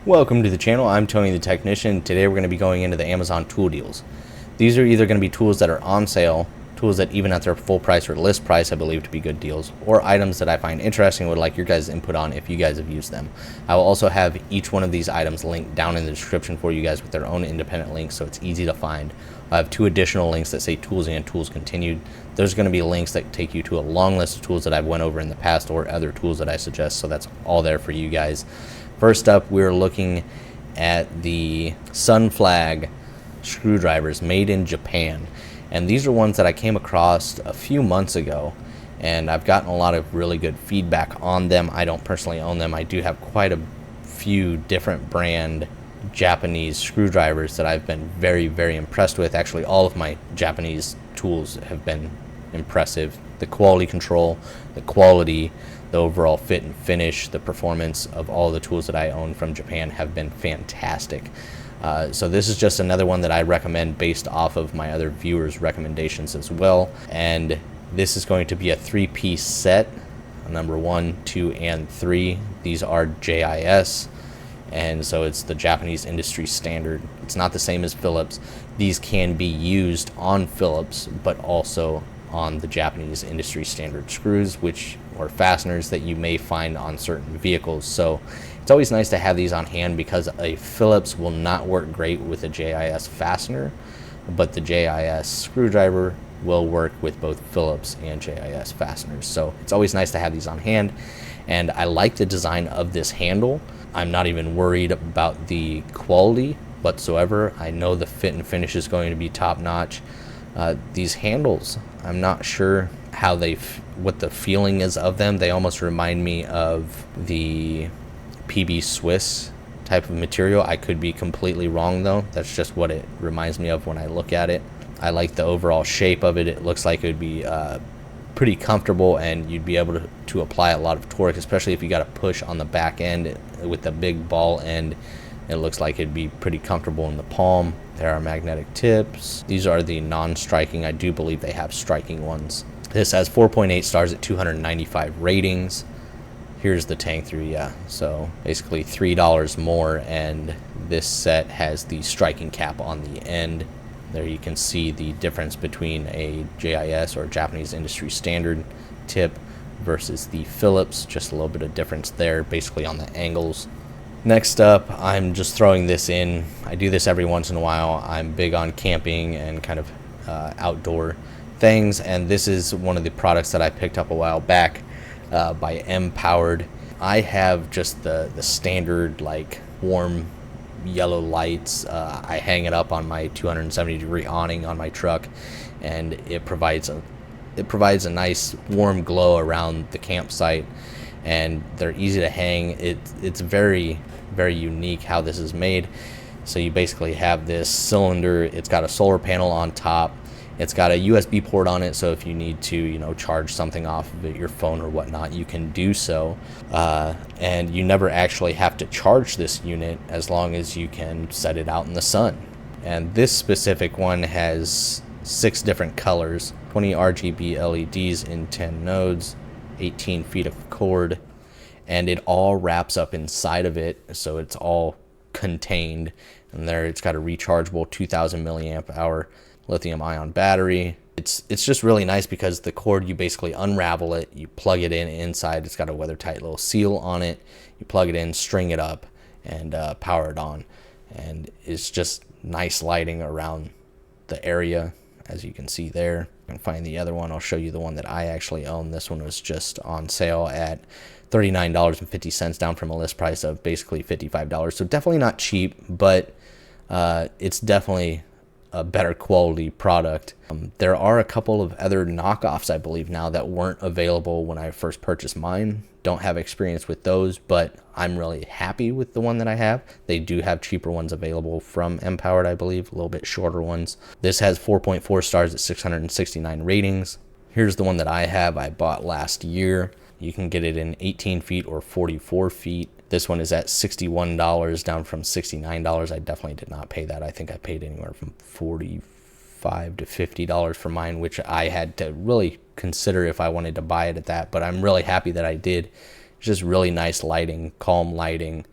Welcome to the channel. I'm Tony the Technician. Today we're going to be going into the Amazon tool deals. These are either going to be tools that are on sale, tools that even at their full price or list price I believe to be good deals, or items that I find interesting and would like your guys' input on if you guys have used them. I will also have each one of these items linked down in the description for you guys with their own independent links so it's easy to find. I have two additional links that say tools and tools continued. There's going to be links that take you to a long list of tools that I've went over in the past or other tools that I suggest, so that's all there for you guys. First up, we're looking at the Sunflag screwdrivers made in Japan. And these are ones that I came across a few months ago, and I've gotten a lot of really good feedback on them. I don't personally own them. I do have quite a few different brand Japanese screwdrivers that I've been very, very impressed with. Actually, all of my Japanese tools have been impressive. The quality control, the quality, the overall fit and finish, the performance of all the tools that I own from Japan have been fantastic. So this is just another one that I recommend based off of my other viewers' recommendations as well. And this is going to be a 3-piece set, number 1, 2, and 3. These are JIS, and so it's the Japanese industry standard. It's not the same as Phillips. These can be used on Phillips, but also on the Japanese industry standard screws, or fasteners that you may find on certain vehicles. So it's always nice to have these on hand because a Phillips will not work great with a JIS fastener, but the JIS screwdriver will work with both Phillips and JIS fasteners. So it's always nice to have these on hand. And I like the design of this handle. I'm not even worried about the quality whatsoever. I know the fit and finish is going to be top notch. These handles, I'm not sure how what the feeling is of them. They almost remind me of the PB Swiss type of material. I could be completely wrong though. That's just what it reminds me of when I look at it. I like the overall shape of it. It looks like it would be pretty comfortable, and you'd be able to apply a lot of torque, especially if you got to push on the back end with the big ball end. It looks like it'd be pretty comfortable in the palm. There are magnetic tips. These are the non-striking. I do believe they have striking ones. This has 4.8 stars at 295 ratings. Here's the tank through, yeah. So basically $3 more, and this set has the striking cap on the end. There you can see the difference between a JIS or Japanese industry standard tip versus the Phillips. Just a little bit of difference there, basically on the angles. Next up, I'm just throwing this in. I do this every once in a while. I'm big on camping and kind of outdoor things, and this is one of the products that I picked up a while back by M-Powered. I have just the standard like warm yellow lights. I hang it up on my 270-degree awning on my truck, and it provides a nice warm glow around the campsite, and they're easy to hang. It's very, very unique how this is made. So you basically have this cylinder. It's got a solar panel on top. It's got a USB port on it, so if you need to, charge something off of it, your phone or whatnot, you can do so. And you never actually have to charge this unit as long as you can set it out in the sun. And this specific one has 6 different colors, 20 RGB LEDs in 10 nodes, 18 feet of cord, and it all wraps up inside of it, so it's all contained. And there it's got a rechargeable 2000 milliamp hour lithium ion battery. It's just really nice because the cord, you basically unravel it, you plug it in inside. It's got a weather tight little seal on it. You plug it in, string it up, and power it on. And it's just nice lighting around the area, as you can see there. You can find the other one. I'll show you the one that I actually own. This one was just on sale at $39.50, down from a list price of basically $55. So definitely not cheap, but it's definitely a better quality product. There are a couple of other knockoffs, I believe now, that weren't available when I first purchased mine. Don't have experience with those, but I'm really happy with the one that I have. They do have cheaper ones available from M-Powered, I believe, a little bit shorter ones. This has 4.4 stars at 669 ratings. Here's the one that I have. I bought last year. You can get it in 18 feet or 44 feet. This one is at $61, down from $69. I definitely did not pay that. I think I paid anywhere from $45 to $50 for mine, which I had to really consider if I wanted to buy it at that. But I'm really happy that I did. It's just really nice lighting, calm lighting.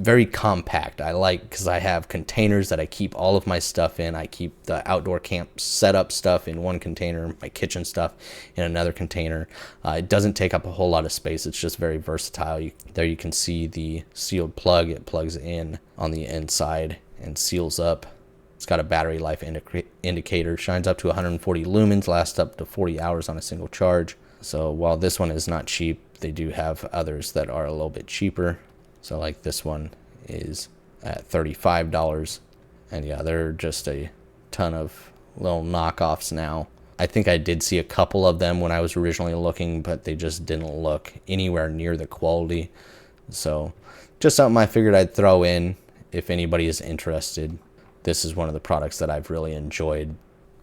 very compact. I like, because I have containers that I keep all of my stuff in. I keep the outdoor camp setup stuff in one container, my kitchen stuff in another container. It doesn't take up a whole lot of space. It's just very versatile. There you can see the sealed plug. It plugs in on the inside and seals up. It's got a battery life indicator, shines up to 140 lumens, lasts up to 40 hours on a single charge. So while this one is not cheap, they do have others that are a little bit cheaper. So like this one is at $35. And yeah, they're just a ton of little knockoffs now. I think I did see a couple of them when I was originally looking, but they just didn't look anywhere near the quality. So just something I figured I'd throw in if anybody is interested. This is one of the products that I've really enjoyed.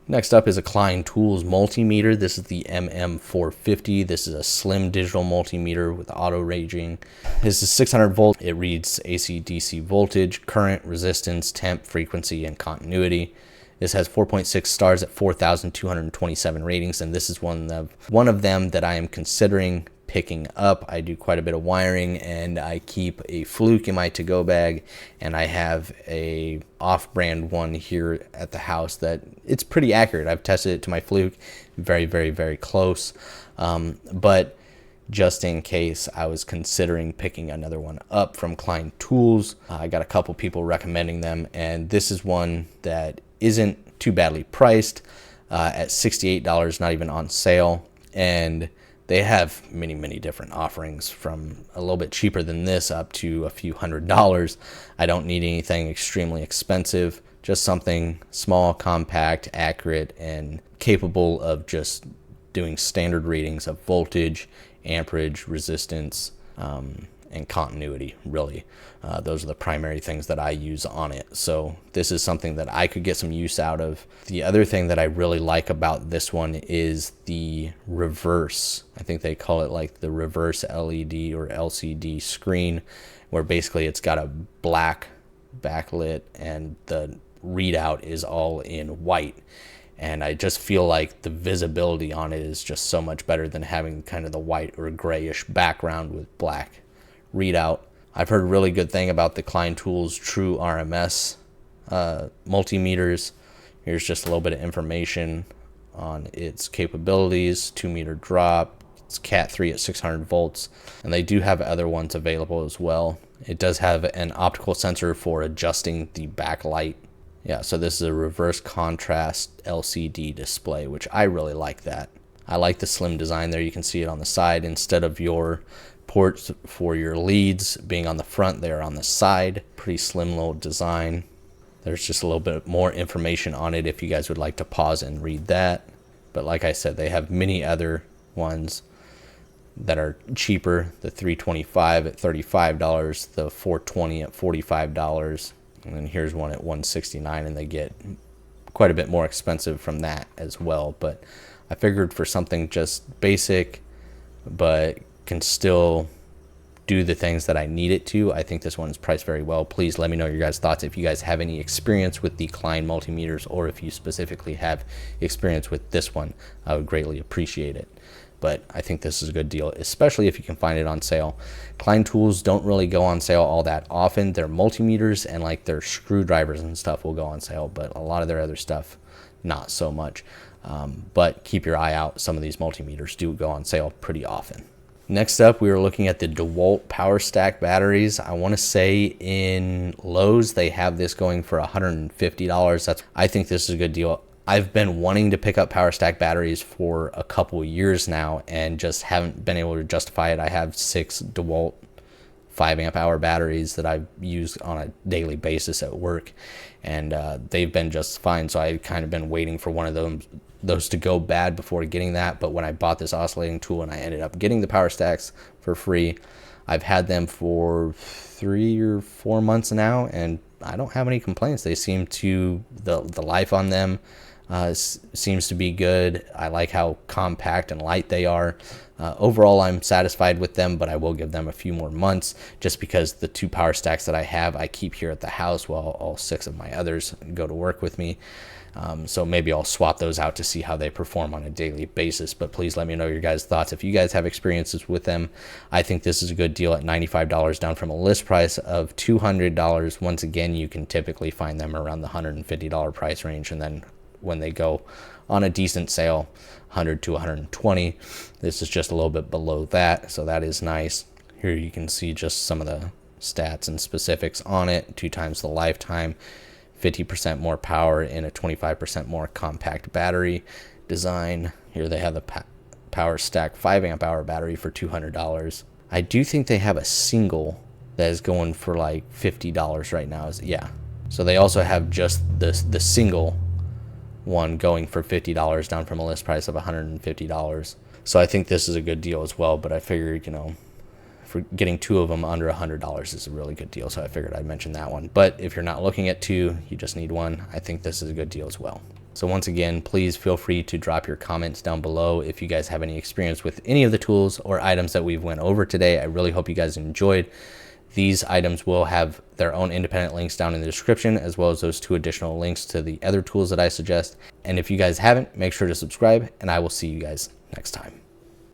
Next up is a Klein Tools multimeter. This is the MM450. This is a slim digital multimeter with auto ranging. This is 600 volt. It reads AC DC voltage, current, resistance, temp, frequency, and continuity. This has 4.6 stars at 4,227 ratings, and this is one of them that I am considering picking up. I do quite a bit of wiring, and I keep a Fluke in my to-go bag, and I have a off-brand one here at the house that it's pretty accurate. I've tested it to my Fluke, very, very, very close. But just in case, I was considering picking another one up from Klein Tools. I got a couple people recommending them, and this is one that isn't too badly priced at $68, not even on sale. And they have many, many different offerings, from a little bit cheaper than this up to a few $100s. I don't need anything extremely expensive, just something small, compact, accurate, and capable of just doing standard readings of voltage, amperage, resistance, and continuity, really. Those are the primary things that I use on it. So this is something that I could get some use out of. The other thing that I really like about this one is the reverse. I think they call it like the reverse LED or LCD screen, where basically it's got a black backlit and the readout is all in white. And I just feel like the visibility on it is just so much better than having kind of the white or grayish background with black readout. I've heard a really good thing about the Klein Tools True RMS multimeters. Here's just a little bit of information on its capabilities. 2-meter drop. It's Cat 3 at 600 volts. And they do have other ones available as well. It does have an optical sensor for adjusting the backlight. Yeah, so this is a reverse contrast LCD display, which I really like that. I like the slim design there. You can see it on the side. Instead of your ports for your leads being on the front, they're on the side. Pretty slim little design. There's just a little bit more information on it if you guys would like to pause and read that. But like I said, they have many other ones that are cheaper. The 325 at $35, the 420 at $45, and then here's one at $169, and they get quite a bit more expensive from that as well. But I figured for something just basic but can still do the things that I need it to, I think this one is priced very well. Please let me know your guys' thoughts if you guys have any experience with the Klein multimeters, or if you specifically have experience with this one. I would greatly appreciate it. But I think this is a good deal, especially if you can find it on sale. Klein Tools don't really go on sale all that often. Their multimeters and like their screwdrivers and stuff will go on sale, but a lot of their other stuff, not so much. But keep your eye out. Some of these multimeters do go on sale pretty often. Next up, we were looking at the Dewalt Power Stack batteries. I want to say in Lowe's, they have this going for $150. I think this is a good deal. I've been wanting to pick up Power Stack batteries for a couple years now and just haven't been able to justify it. I have 6 Dewalt 5 amp hour batteries that I use on a daily basis at work, and they've been just fine. So I've kind of been waiting for one of those to go bad before getting that. But when I bought this oscillating tool and I ended up getting the Power Stacks for free, I've had them for 3 or 4 months now, and I don't have any complaints. They seem to, the life on them, seems to be good. I like how compact and light they are. Overall, I'm satisfied with them, but I will give them a few more months just because the 2 power stacks that I have, I keep here at the house while all 6 of my others go to work with me. So maybe I'll swap those out to see how they perform on a daily basis, but please let me know your guys' thoughts. If you guys have experiences with them, I think this is a good deal at $95, down from a list price of $200. Once again, you can typically find them around the $150 price range, and then when they go on a decent sale, 100 to 120. This is just a little bit below that, so that is nice. Here you can see just some of the stats and specifics on it. 2 times the lifetime, 50% more power in a 25% more compact battery design. Here they have the power stack 5 amp hour battery for $200. I do think they have a single that is going for like $50 right now. Yeah, so they also have just the single one going for $50, down from a list price of $150. So I think this is a good deal as well, but I figured, you know, for getting 2 of them under $100 is a really good deal, so I figured I'd mention that one. But if you're not looking at 2, you just need 1, I think this is a good deal as well. So once again, please feel free to drop your comments down below if you guys have any experience with any of the tools or items that we've went over today. I really hope you guys enjoyed. These items will have their own independent links down in the description, as well as those 2 additional links to the other tools that I suggest. And if you guys haven't, make sure to subscribe, and I will see you guys next time.